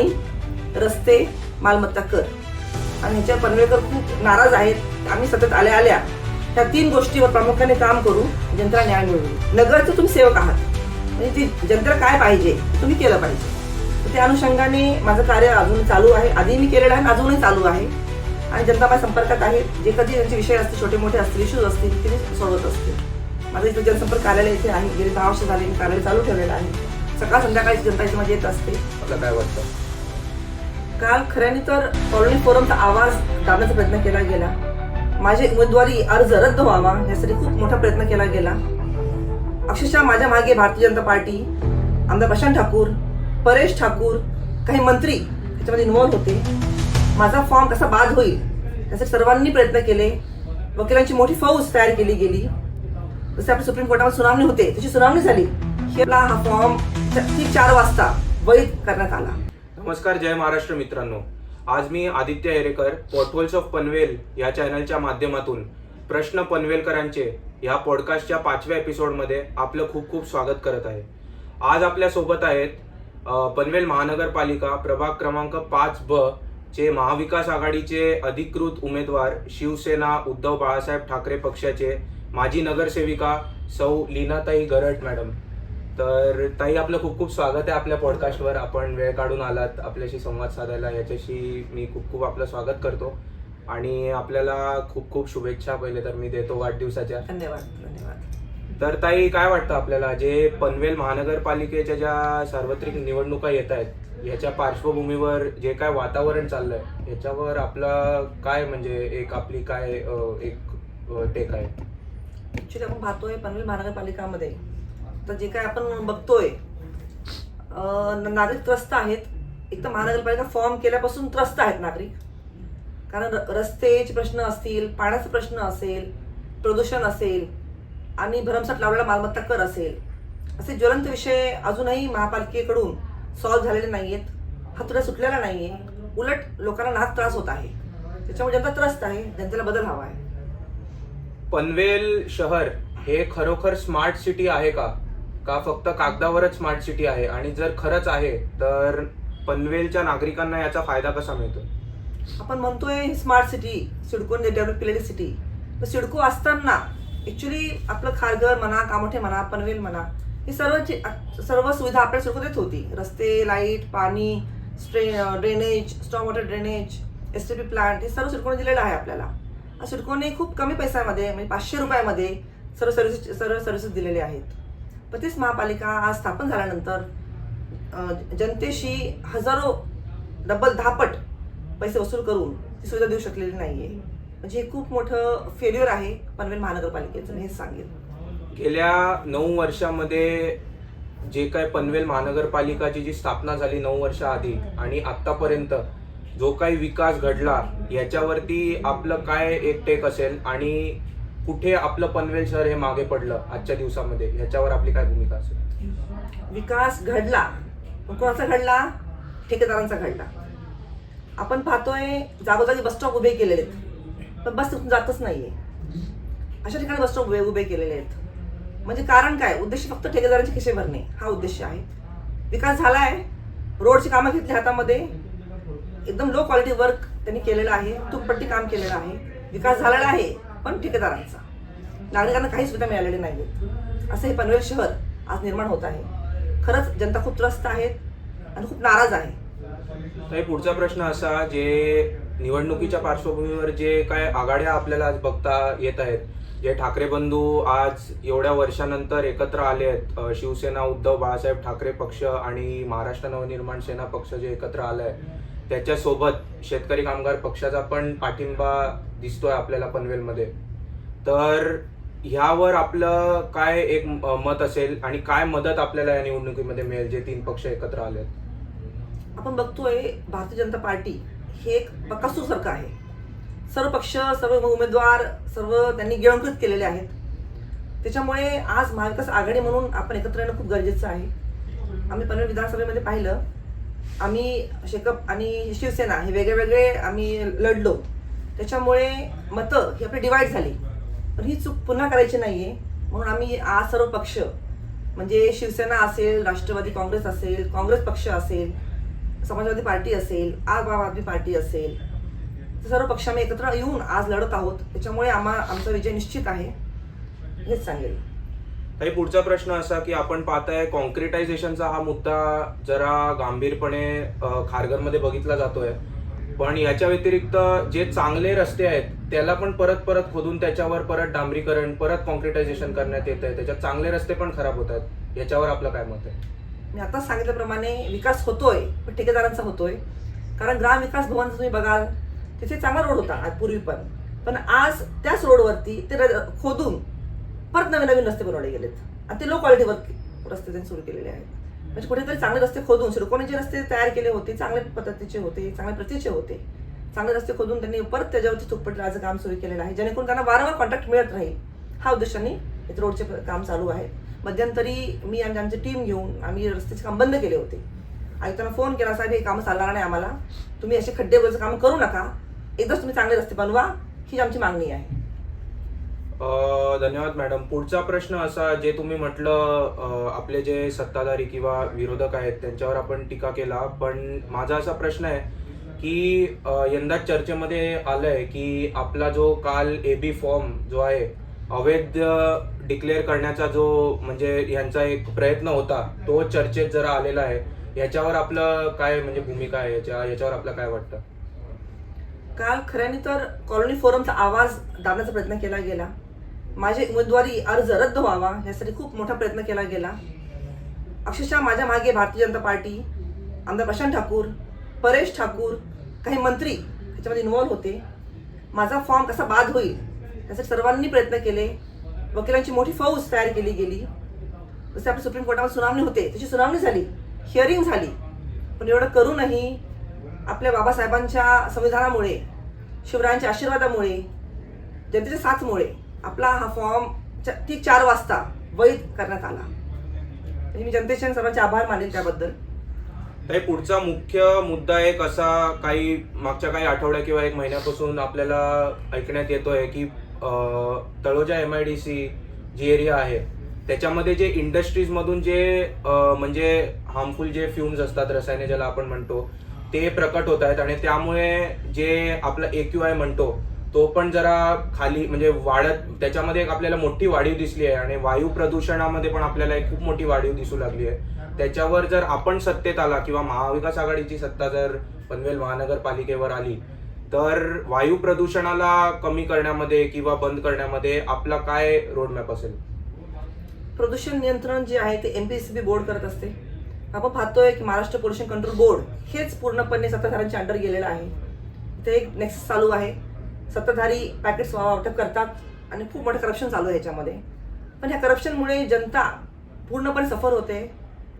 पाणी, रस्ते, मालमत्ता कर. आणि ह्याच्यावर पनवेलकर खूप नाराज आहेत. आम्ही सतत आल्या त्या 3 गोष्टीवर प्रामुख्याने काम करू, जनतेला न्याय मिळवू. नगरचे तुम्ही सेवक आहात, म्हणजे ती जनतेला काय पाहिजे तुम्ही केलं पाहिजे. तर त्या अनुषंगाने माझं कार्य अजून चालू आहे. आधी मी केलेलं आहे, अजूनही चालू आहे. आणि जनता माझ्या संपर्कात आहे. जे कधी त्यांचे विषय असतील, छोटे मोठे असतील, इश्यूज असतील, ते मी सोडवत असते. माझं इथं जनसंपर्क कार्यालय इथे आहे. गेली 10 वर्ष झाली मी कार्यालय चालू ठेवलेलं आहे. सकाळ संध्याकाळी जनता इथे माझी येत असते. आपलं काय वाटतं? काल खऱ्याने तर कॉलनी फोरमचा आवाज दाबण्याचा प्रयत्न केला गेला. माझे उमेदवारी अर्ज रद्द व्हावा यासाठी खूप मोठा प्रयत्न केला गेला. अक्षरशः माझ्या मागे भारतीय जनता पार्टी, आमदार प्रशांत ठाकूर, परेश ठाकूर, काही मंत्री याच्यामध्ये इन्व्हॉल्व होते. माझा फॉर्म कसा बाद होईल त्यासाठी सर्वांनी प्रयत्न केले. वकिलांची मोठी फौज तयार केली गेली. जसे आपल्या सुप्रीम कोर्टामध्ये सुनावणी होते तशी सुनावणी झाली. हा फॉर्म ठीक 4 वाजता वैध करण्यात आला. नमस्कार, जय महाराष्ट्र मित्रांनो. आज मी आदित्य हेरेकर पोर्टहोल्स ऑफ पनवेल या चॅनलच्या माध्यमातून प्रश्न पनवेलकरांचे या पॉडकास्टच्या 5व्या एपिसोडमध्ये आपलं खूप खूप स्वागत करत आहे. आज आपल्या सोबत आहेत पनवेल महानगरपालिका प्रभाग क्रमांक 5B चे महाविकास आघाडीचे अधिकृत उमेदवार, शिवसेना उद्धव बाळासाहेब ठाकरे पक्षाचे माजी नगरसेविका सौ लीनाताई गरड मॅडम. तर ताई, आपलं खूप खूप स्वागत आहे आपल्या पॉडकास्टवर. आपण वेळ काढून आलात आपल्याशी संवाद साधायला, याच्याशी मी खूप खूप आपलं स्वागत करतो. आणि आपल्याला खूप खूप शुभेच्छा पहिले तर मी देतो वाढदिवसाच्या. धन्यवाद. तर ताई, काय वाटतं आपल्याला, जे पनवेल महानगरपालिकेच्या ज्या सार्वत्रिक निवडणुका येत आहेत याच्या पार्श्वभूमीवर जे काय वातावरण चाललंय याच्यावर आपलं काय, म्हणजे एक आपली काय एक टेक आहे? ऍक्च्युली आपण पाहतोय पनवेल महानगरपालिकामध्ये तर जे काय आपण बघतोय, नागरिक त्रस्त आहेत. एक तर महानगरपालिका फॉर्म केल्यापासून त्रस्त आहेत नागरिक. कारण रस्त्याचे प्रश्न असतील, पाण्याचा प्रश्न असेल, प्रदूषण असेल आणि भरमसाठ लावलेला मालमत्ता कर असेल, असे ज्वलंत विषय अजूनही महापालिकेकडून सॉल्व्ह झालेले नाहीयेत. हातोड्या सुटलेला नाहीये. उलट लोकांना नाहक त्रास होत आहे. त्याच्यामुळे जनता त्रस्त आहे. जनतेला बदल हवा आहे. पनवेल शहर हे खरोखर स्मार्ट सिटी आहे का फक्त कागदावरच स्मार्ट सिटी आहे? आणि जर खरंच आहे तर पनवेलच्या नागरिकांना याचा फायदा कसा मिळतो? आपण म्हणतोय स्मार्ट सिटी, सिडकोने डेव्हलप केलेली सिटी. तर सिडको असताना ऍक्च्युली आपलं खारघर म्हणा, कामोठे म्हणा, पनवेल म्हणा, ही सर्व सुविधा आपल्या सिडको देत होती. रस्ते, लाईट, पाणी, drainage, storm water drainage, STP plant, हे सर्व सिडकोने दिलेलं आहे आपल्याला. सिडकोने खूप कमी पैशामध्ये, म्हणजे 500 रुपयामध्ये सर्व सर्व्हिसेस दिलेले आहेत. पण तीच महापालिका आज स्थापन झाल्यानंतर जनतेशी हजारो डबल 10 पट पैसे वसूल करून ती सुविधा देऊ शकलेली नाहीये. म्हणजे हे खूप मोठं फेल्युअर आहे पनवेल महानगरपालिकेचं, मी हेच सांगेन. गेल्या 9 वर्षामध्ये जे काय पनवेल महानगरपालिकाची जी स्थापना झाली 9 वर्ष आधी आणि आतापर्यंत जो काही विकास घडला याच्यावरती आपलं काय एक टेक असेल? आणि कुठे आपलं पनवेल शहर हे मागे पडलं आजच्या दिवसामध्ये, ह्याच्यावर आपली काय भूमिका असेल? विकास घडला, पण कोणाचा घडला? ठेकेदारांचा घडला. आपण पाहतोय जागोजागी बस स्टॉप उभे केलेले आहेत, पण बस तिथून जातच नाहीये. अशा ठिकाणी बस स्टॉप उभे केलेले आहेत. म्हणजे कारण काय? उद्देश फक्त ठेकेदारांचे खिसे भरणे हा उद्देश आहे. विकास झालाय, रोडची कामं घेतली हातामध्ये, एकदम लो क्वालिटी वर्क त्यांनी केलेलं आहे, तुटपट्टी काम केलेलं आहे. विकास झालेला आहे पण ठेकेदारांचा. नागरिकांना काही सुविधा मिळालेली नाहीये. असं हे पनवेल शहर आज निर्माण होत आहे. खरंच जनता खूप त्रस्त आहेत आणि खूप नाराज आहे. तर पुढचा प्रश्न असा, जे निवडणुकीच्या पार्श्वभूमीवर जे काय आघाड्या आपल्याला आज बघता येत आहेत, जे ठाकरे बंधू आज एवढ्या वर्षानंतर एकत्र आले आहेत, शिवसेना उद्धव बाळासाहेब ठाकरे पक्ष आणि महाराष्ट्र नवनिर्माण सेना पक्ष जे एकत्र आलाय, त्याच्यासोबत शेतकरी कामगार पक्षाचा पण पाठिंबा दिसतोय आपल्याला पनवेलमध्ये. तर ह्यावर आपलं काय एक मत असेल आणि काय मदत आपल्याला या निवडणुकीमध्ये मिळेल जे 3 पक्ष एकत्र आलेत? आपण बघतोय भारतीय जनता पार्टी हे एक बकासूर सारखं आहे. सर्व पक्ष, सर्व उमेदवार, सर्व त्यांनी गिळंकृत केलेले आहेत. त्याच्यामुळे आज महाविकास आघाडी म्हणून आपण एकत्र येणं खूप गरजेचं आहे. आम्ही पनवेल विधानसभेमध्ये पाहिलं, आम्ही शेकअप आणि शिवसेना हे वेगळे वेगळे आम्ही लढलो. त्याच्यामुळे मतं ही आपली डिवाईड झाली. पण ही चूक पुन्हा करायची नाहीये. म्हणून आम्ही आज सर्व पक्ष, म्हणजे शिवसेना असेल, राष्ट्रवादी काँग्रेस असेल, काँग्रेस पक्ष असेल, समाजवादी पार्टी असेल, आम आदमी पार्टी असेल, तर सर्व पक्ष आम्ही एकत्र येऊन आज लढत आहोत. त्याच्यामुळे आमचा विजय निश्चित आहे, हेच सांगेल. ताई, पुढचा प्रश्न असा की आपण पाहताय कॉन्क्रिटायझेशनचा हा मुद्दा जरा गांभीरपणे खारघरमध्ये बघितला जातोय, पण याच्या व्यतिरिक्त जे चांगले रस्ते आहेत त्याला पण परत खोदून त्याच्यावर परत डांबरीकरण, परत कॉन्क्रिटायझेशन करण्यात येत आहे. त्याच्यात चांगले रस्ते पण खराब होत आहेत. याच्यावर आपलं काय मत आहे? मी आता सांगितल्याप्रमाणे विकास होतोय, पण ठेकेदारांचा होतोय. कारण ग्रामविकास भवन तुम्ही बघाल तिथे चांगला रोड होता आज पूर्वी, पण आज त्याच रोडवरती ते खोदून परत नवीन रस्ते बनवले गेलेत आणि ते लो क्वालिटीवर रस्ते त्यांनी सुरू केलेले आहेत. म्हणजे कुठेतरी चांगले रस्ते खोदून सिडकोने जे रस्ते तयार केले होते चांगल्या पद्धतीचे होते, चांगल्या प्रतीचे होते, चांगले रस्ते खोदून त्यांनी परत त्याच्यावरती चुकपटीचं काम सुरू केलेलं आहे, जेणेकरून त्यांना वारंवार कॉन्ट्रॅक्ट मिळत राहील. हा उद्देशाने इथे रोडचे काम चालू आहे. मध्यंतरी मी आणि आमची टीम घेऊन आम्ही रस्त्याचे काम बंद केले होते. आयुक्तांना फोन केला, साहेब हे काम चालणार नाही, आम्हाला तुम्ही असे खड्डे वगैरे काम करू नका, एकदाच तुम्ही चांगले रस्ते बनवा, ही आमची मागणी आहे. धन्यवाद मॅडम. पुढचा प्रश्न असा, जे तुम्ही म्हटलं आपले जे सत्ताधारी किंवा विरोधक आहेत त्यांच्यावर आपण टीका केला, पण माझा असा प्रश्न आहे की यंदा चर्चेमध्ये आलंय की आपला जो काल AB फॉर्म जो आहे अवैध डिक्लेअर करण्याचा जो म्हणजे यांचा एक प्रयत्न होता तो चर्चेत जरा आलेला आहे. याच्यावर आपलं काय म्हणजे भूमिका आहे, याच्यावर आपलं काय वाटतं? काल खऱ्याने तर कॉलनी फोरमचा आवाज दाबण्याचा प्रयत्न केला गेला. माझे उमेदवारी अर्ज रद्द व्हावा यासाठी खूप मोठा प्रयत्न केला गेला. अक्षरशः माझ्या मागे भारतीय जनता पार्टी, आमदार प्रशांत ठाकूर, परेश ठाकूर, काही मंत्री त्याच्यामध्ये इन्व्हॉल्व्ह होते. माझा फॉर्म कसा बाद होईल यासाठी सर्वांनी प्रयत्न केले. वकिलांची मोठी फौज तयार केली गेली. जसे आपल्या सुप्रीम कोर्टामध्ये सुनावणी होते तशी सुनावणी झाली, हिअरिंग झाली. पण एवढं करूनही आपल्या बाबासाहेबांच्या संविधानामुळे, शिवरायांच्या आशीर्वादामुळे, जनतेच्या साथमुळे आपला हा फॉर्म ठीक 4 वाजता वैध करण्यात आला. मी जनतेचे सर्वांचे आभार मानेल त्याबद्दल. पुढचा मुख्य मुद्दा एक असा मागच्या काही आठवड्या किंवा 1 महिन्यापासून आपल्याला ऐकण्यात येतोय की तळोजा MIDC जी एरिया आहे त्याच्यामध्ये जे इंडस्ट्रीज मधून जे म्हणजे हार्मफुल जे फ्युम्स असतात, रसायने ज्याला आपण म्हणतो, ते प्रकट होत आहेत आणि त्यामुळे जे आपला AQI म्हणतो तो पण जरा खाली म्हणजे वाढत, त्याच्यामध्ये एक आपल्याला मोठी वाढीव दिसली आहे आणि वायू प्रदूषणामध्ये पण आपल्याला एक खूप मोठी वाढीव दिसू लागली आहे. त्याच्यावर जर आपण सत्तेत आला किंवा महाविकास आघाडीची सत्ता जर पनवेल महानगरपालिकेवर आली तर वायू प्रदूषणाला कमी करण्यामध्ये किंवा बंद करण्यामध्ये आपला काय रोडमॅप असेल? प्रदूषण नियंत्रण जे आहे ते MPSCB बोर्ड करत असते. आपण पाहतोय की महाराष्ट्र पोल्युशन कंट्रोल बोर्ड हेच पूर्णपणे सत्ताधाऱ्यांच्या अंडर गेलेलं आहे. इथे एक नेक्सस चालू आहे. सत्ताधारी पॅकेट्स वाटप करतात आणि खूप मोठं करप्शन चालू आहे ह्याच्यामध्ये. पण ह्या करप्शनमुळे जनता पूर्णपणे सफर होते.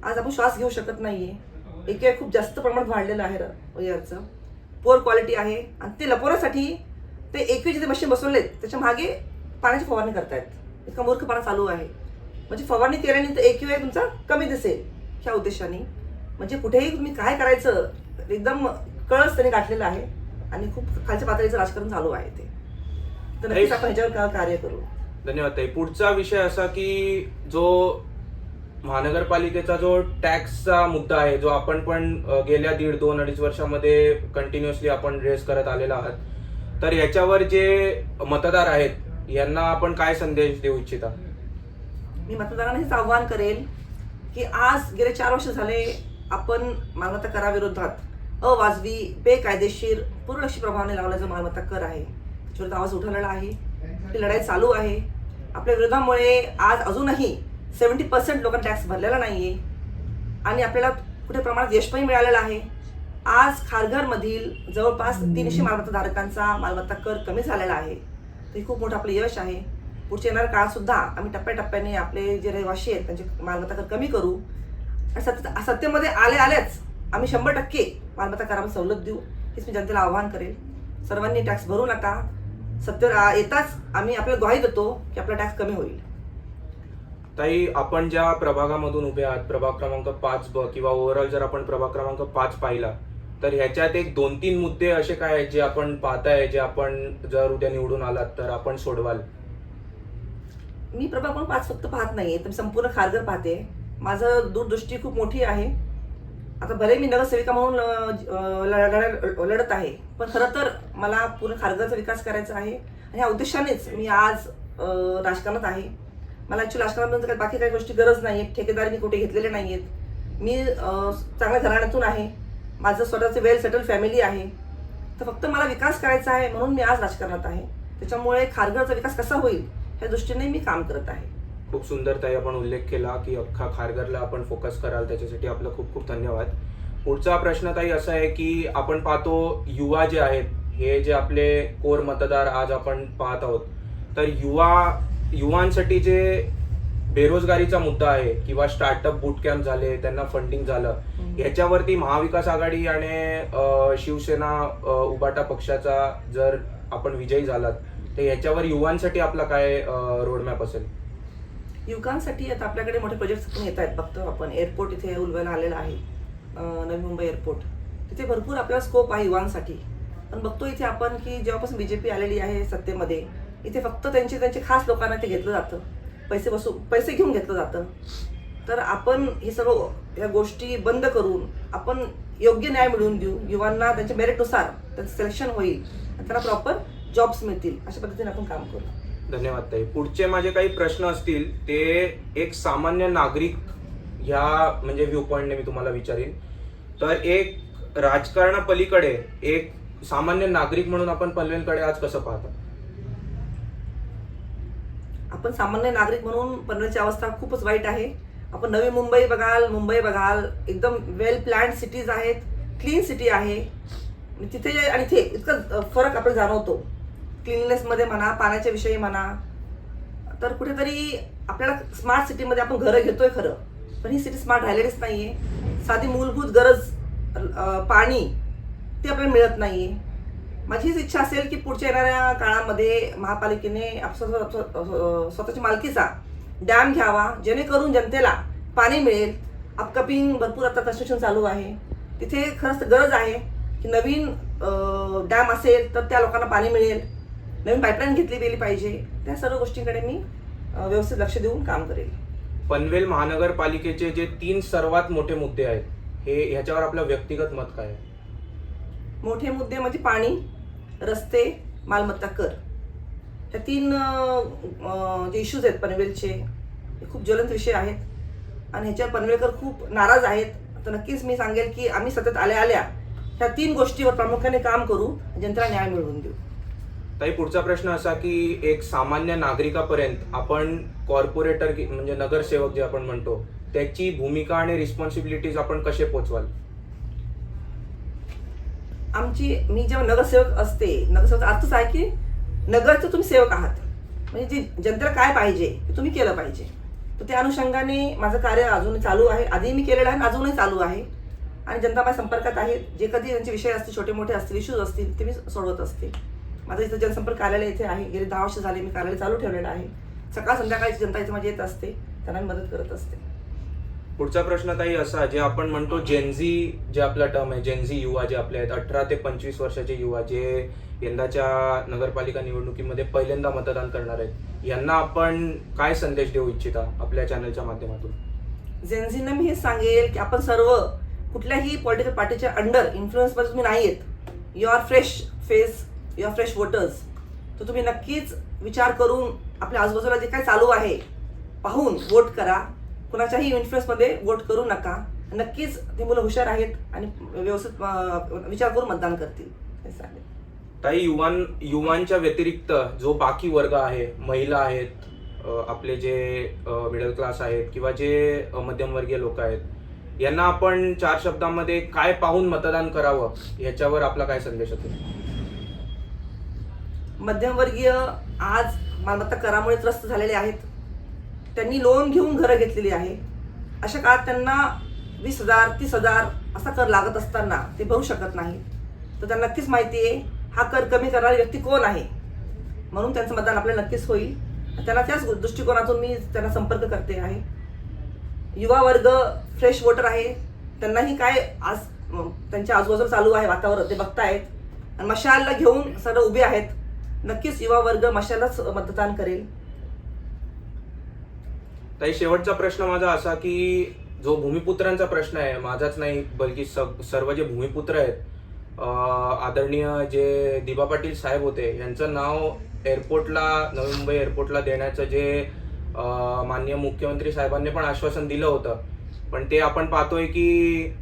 आज आपण श्वास घेऊ शकत नाहीये. AQI खूप जास्त प्रमाणात वाढलेलं आहे एअरचं. पुअर क्वालिटी आहे आणि ते लपवण्यासाठी ते AQI जे मशीन बसवलेत त्याच्या मागे पाण्याची फवारणी करतायत. इतका मूर्खपणा चालू आहे. म्हणजे फवारणी केल्याने तर AQI तुमचा कमी दिसेल ह्या उद्देशाने. म्हणजे कुठेही तुम्ही काय करायचं एकदम कळस त्याने गाठलेलं आहे आणि खूप खालच्या पातळीचं राजकारण चालू आहे ते. तर नक्कीच आपण ह्याच्यावर कार्य करू. धन्यवाद ताई. पुढचा विषय असा की जो महानगरपालिकेचा जो टॅक्सचा मुद्दा आहे, जो आपण पण गेल्या 1.5-2-2.5 वर्षामध्ये कंटिन्युअसली आपण रेस करत आलेला आहात, तर याच्यावर जे मतदार आहेत यांना आपण काय संदेश देऊ इच्छिता? मी मतदारांना हेच आव्हान करेल की आज गेले 4 वर्ष झाले आपण मालमत्ता कराविरोधात अवाजवी, बेकायदेशीर, पूर्णलक्षी प्रभावाने लावला जो मालमत्ता कर आहे त्याच्यावर आवाज उठवलेला आहे. ही लढाई चालू आहे. आपल्या विरोधामुळे आज अजूनही 70% लोकांना टॅक्स भरलेला नाहीये आणि आपल्याला कुठे प्रमाणात यश पण मिळालेलं आहे. आज खारघरमधील जवळपास 300 मालमत्ताधारकांचा मालमत्ता कर कमी झालेला आहे. तर हे खूप मोठं आपलं यश आहे. पुढच्या येणाऱ्या काळात सुद्धा आम्ही टप्प्याटप्प्याने आपले जे रहिवासी आहेत त्यांचे मालमत्ता कर कमी करू आणि सत्तेमध्ये आलेच आम्ही 100% मालमत्ता करामध्ये सवलत देऊ. हेच मी जनतेला आवाहन करेल. सर्वांनी टॅक्स भरू नका. सत्तेवर येताच आम्ही आपल्याला ग्वाही देतो की आपला टॅक्स कमी होईल. ताई, आपण ज्या प्रभागामधून उभे आहात, प्रभाग क्रमांक 5B किंवा ओव्हरऑल जर आपण प्रभाग क्रमांक 5 पाहिला तर ह्याच्यात एक 2-3 मुद्दे असे काय आहेत जे आपण पाहताय, जे आपण जर उद्या निवडून आलात तर आपण सोडवाल? मी प्रभाग क्रमांक 5 फक्त पाहत नाहीये, तर संपूर्ण खारघर पाहते. माझं दूरदृष्टी खूप मोठी आहे. आता भले मी नगरसेविका म्हणून लढत आहे, पण खरं तर मला पूर्ण खारघरचा विकास करायचा आहे आणि ह्या उद्देशानेच मी आज राजकारणात आहे. मला ॲक्च्युली राजकारणात बाकी काही गोष्टी गरज नाही आहे. ठेकेदार मी कुठे घेतलेले नाही आहेत. मी चांगल्या घराण्यातून आहे. माझं स्वतःचं वेल सेटल फॅमिली आहे. तर फक्त मला विकास करायचा आहे म्हणून मी आज राजकारणात आहे. त्याच्यामुळे खारघरचा विकास कसा होईल ह्या दृष्टीने मी काम करत आहे. खूप सुंदर ताई आपण उल्लेख केला की अख्खा खारघरला आपण फोकस कराल, त्याच्यासाठी आपलं खूप खूप धन्यवाद. पुढचा प्रश्न ताई असा आहे की आपण पाहतो युवा जे आहेत, हे जे आपले कोर मतदार आज आपण पाहत आहोत, तर युवांसाठी जे बेरोजगारीचा मुद्दा आहे किंवा स्टार्टअप बूट कॅम्प झाले, त्यांना फंडिंग झालं, याच्यावरती महाविकास आघाडी आणि शिवसेना उबाटा पक्षाचा जर आपण विजयी झालात तर याच्यावर युवांसाठी आपला काय रोडमॅप असेल? युवकांसाठी आता आपल्याकडे मोठे प्रोजेक्ट्स पण येत आहेत. बघतो आपण एअरपोर्ट इथे उलवायला आलेला आहे, नवी मुंबई एअरपोर्ट. तिथे भरपूर आपल्याला स्कोप आहे युवांसाठी. पण बघतो इथे आपण की जेव्हापासून BJP आलेली आहे सत्तेमध्ये, इथे फक्त त्यांचे खास लोकांना ते घेतलं जातं, पैसे घेऊन घेतलं जातं. तर आपण हे सर्व या गोष्टी बंद करून आपण योग्य न्याय मिळवून देऊ. युवांना त्यांच्या मेरिटनुसार त्यांचं सिलेक्शन होईल आणि त्यांना प्रॉपर जॉब्स मिळतील, अशा पद्धतीने आपण काम करू. धन्यवाद ताई. पुढचे माझे काही प्रश्न असतील ते एक सामान्य नागरिक ह्या म्हणजे व्ह्यू पॉइंटने मी तुम्हाला विचारीन. तर एक राजकारणापलीकडे एक सामान्य नागरिक म्हणून आपण पनवेलकडे आज कसं पाहता? आपण सामान्य नागरिक म्हणून पनवेलची अवस्था खूपच वाईट आहे. आपण नवी मुंबई बघाल, एकदम वेल प्लॅन्ड सिटीज आहेत, क्लीन सिटी आहे. तिथे आणि इथे इतकं फरक आपण जाणवतो. क्लीननेसमध्ये म्हणा, पाण्याच्या विषयी म्हणा. तर कुठेतरी आपल्याला स्मार्ट सिटीमध्ये आपण घरं घेतोय खरं, पण ही सिटी स्मार्ट राहिलेलीच नाहीये. साधी मूलभूत गरज पाणी ती आपल्याला मिळत नाहीये. माझी हीच इच्छा असेल की पुढच्या येणाऱ्या काळामध्ये महापालिकेने स्वतःच्या मालकीचा डॅम घ्यावा, जेणेकरून जनतेला पाणी मिळेल. अपकमिंग भरपूर आता कन्स्ट्रक्शन चालू आहे. तिथे खरंच गरज आहे की नवीन डॅम असेल तर त्या लोकांना पाणी मिळेल. नवीन पाईपलाईन घेतली गेली पाहिजे. त्या सर्व गोष्टींकडे मी व्यवस्थित लक्ष देऊन काम करेल. पनवेल महानगरपालिकेचे जे 3 सर्वात मोठे मुद्दे आहेत, हे ह्याच्यावर आपलं व्यक्तिगत मत काय आहे? मोठे मुद्दे म्हणजे पाणी, रस्ते, मालमत्ता कर. ह्या 3 जे इश्यूज आहेत पनवेलचे, हे खूप ज्वलंत विषय आहेत आणि ह्याच्यावर पनवेलकर खूप नाराज आहेत. तर नक्कीच मी सांगेल की आम्ही सतत आल्या ह्या 3 गोष्टीवर प्रामुख्याने काम करू, जनतेला न्याय मिळवून देऊ. ताई, पुढचा प्रश्न असा की एक सामान्य नागरिकापर्यंत आपण कॉर्पोरेटर म्हणजे नगरसेवक जे आपण म्हणतो, त्याची भूमिका आणि रिस्पॉन्सिबिलिटीज आपण कसे पोचवाल? मी जेव्हा नगरसेवक अर्थच आहे की नगरचे तुम्ही सेवक आहात. म्हणजे जे जनतेला काय पाहिजे ते तुम्ही केलं पाहिजे. तर त्या अनुषंगाने माझं कार्य अजूनही चालू आहे. आधी मी केलेलं आहे आणि अजूनही चालू आहे. आणि जनता माझ्या संपर्कात आहे. जे कधी त्यांचे विषय असतील, छोटे मोठे असतील, इश्यूज असतील, ते मी सोडवत असते. माझं इथं जनसंपर्क कार्यालय इथे आहे. गेले 10 वर्ष झाले मी कार्यालय चालू ठेवलेलं आहे. सकाळ संध्याकाळची जनता इथे माझी येत असते, त्यांना मी मदत करत असते. पुढचा प्रश्न ताई असा, जे आपण म्हणतो जेनझी, जे आपला टर्म आहे, जेनझी युवा जे आपले आहेत, 18 ते 25 वर्षाचे युवा जे यंदाच्या नगरपालिका निवडणुकीमध्ये पहिल्यांदा मतदान करणार आहेत, यांना आपण काय संदेश देऊ इच्छिता आपल्या चॅनलच्या माध्यमातून? जेनझींना मी हेच सांगेल की आपण सर्व कुठल्याही पॉलिटिकल पार्टीच्या अंडर इन्फ्लुएन्समध्ये तुम्ही नाही आहेत. You are fresh face, you are fresh voters. तर तुम्ही नक्कीच विचार करून आपल्या आजूबाजूला जे काय चालू आहे पाहून वोट करा. कुणाच्याही इन्फ्लुएन्समध्ये वोट करू नका. नक्कीच ते मुलं हुशार आहेत आणि व्यवस्थित विचार करून मतदान करतील हे सांगेल. ताई, युवांच्या व्यतिरिक्त जो बाकी वर्ग आहे, महिला आहेत, आपले जे मिडल क्लास आहेत किंवा जे मध्यमवर्गीय लोक आहेत, यांना आपण 4 शब्दांमध्ये काय पाहून मतदान करावं याच्यावर आपला काय संदेश असेल? मध्यमवर्गीय आज मालमत्ता करामुळे त्रस्त झालेले आहेत. त्यांनी लोन घेऊन घरं घेतलेली आहे. अशा काळात त्यांना 20,000 30,000 असा कर लागत असताना ते भरू शकत नाही. तर त्यांना नक्कीच माहिती आहे हा कर कमी करणारी व्यक्ती कोण आहे. म्हणून त्यांचं मतदान आपल्याला नक्कीच होईल. त्यांना त्याच दृष्टिकोनातून मी त्यांना संपर्क करते आहे. युवा वर्ग फ्रेश वोटर आहे. त्यांनाही काय आज त्यांच्या आजूबाजूला चालू आहे वातावरण ते बघतायत आणि मशालला घेऊन सर्व उभे आहेत. नक्कीच युवा वर्ग मशाललाच मतदान करेल. ताई, शेवटचा प्रश्न माझा असा की जो भूमिपुत्रांचा प्रश्न आहे, माझाच नाही बल्कि सर्व जे भूमिपुत्र आहेत, आदरणीय जे दिबा पाटील साहेब होते, यांचं नाव एअरपोर्टला, नवी मुंबई एअरपोर्टला देण्याचं जे माननीय मुख्यमंत्री साहेबांनी पण आश्वासन दिलं होतं, पण ते आपण पाहतोय की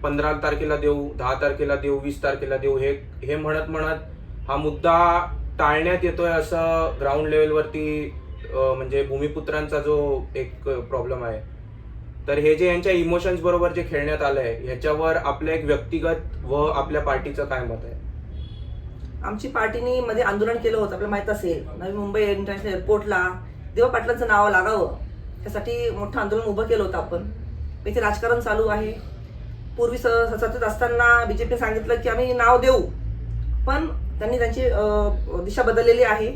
15 तारखेला देऊ, 10 तारखेला देऊ, 20 तारखेला देऊ, हे म्हणत हा मुद्दा टाळण्यात येतोय असं ग्राउंड लेवलवरती म्हणजे भूमिपुत्रांचा जो एक प्रॉब्लेम आहे. तर हे जे यांच्या इमोशन्स बरोबर जे खेळण्यात आलंय, ह्याच्यावर आपलं एक व्यक्तिगत व आपल्या पार्टीचं काय मत आहे? आमची पार्टीने मध्ये आंदोलन केलं होतं, आपल्याला माहित असेल, नवी मुंबई इंटरनॅशनल एअरपोर्टला दिबा पाटलांचं नाव लागावं, त्यासाठी मोठं आंदोलन उभं केलं होतं आपण. इथे राजकारण चालू आहे. पूर्वी सत्तेत असताना बीजेपीने सांगितलं की आम्ही नाव देऊ, पण त्यांनी त्यांची दिशा बदललेली आहे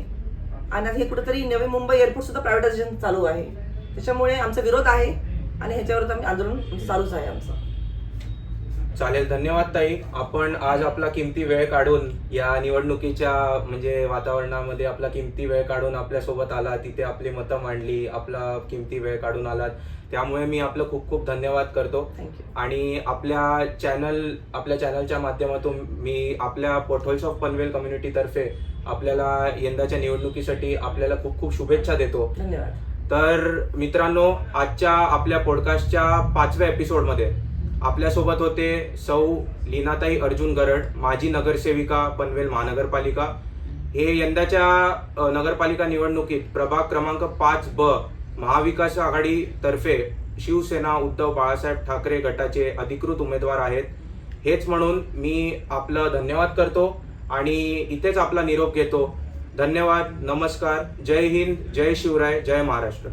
आणि हे कुठेतरी नवी मुंबई एअरपोर्ट सुद्धा प्रायव्हेटायझेशन चालू आहे. त्याच्यामुळे आमचा विरोध आहे आणि ह्याच्यावर आम्ही आंदोलन चालूच आहे आमचं. चालेल, धन्यवाद ताई. आपण आज आपला किमती वेळ काढून या निवडणुकीच्या म्हणजे वातावरणामध्ये आपला किमती वेळ काढून आपल्यासोबत आला, तिथे आपली मतं मांडली, आपला किमती वेळ काढून आलात, त्यामुळे मी आपलं खूप खूप धन्यवाद करतो. थँक्यू. आणि आपल्या चॅनलच्या माध्यमातून मी आपल्या पोर्टहोल्स ऑफ पनवेल कम्युनिटीतर्फे आपल्याला यंदाच्या निवडणुकीसाठी आपल्याला खूप खूप शुभेच्छा देतो. धन्यवाद. तर मित्रांनो, आजच्या आपल्या पॉडकास्टच्या 5व्या एपिसोडमध्ये आपल्यासोबत होते सौ लीनाताई अर्जुन गरड, माजी नगरसेविका पनवेल महानगरपालिका. हे यंदाच्या नगरपालिका निवडणुकीत प्रभाग क्रमांक 5B महाविकास आघाडी तर्फे शिवसेना उद्धव बाळासाहेब ठाकरे गटाचे अधिकृत उमेदवार आहेत. हेच म्हणून मी आपलं धन्यवाद करतो आणि इथेच आपला निरोप घेतो. धन्यवाद, नमस्कार, जय हिंद, जय शिवराय, जय महाराष्ट्र.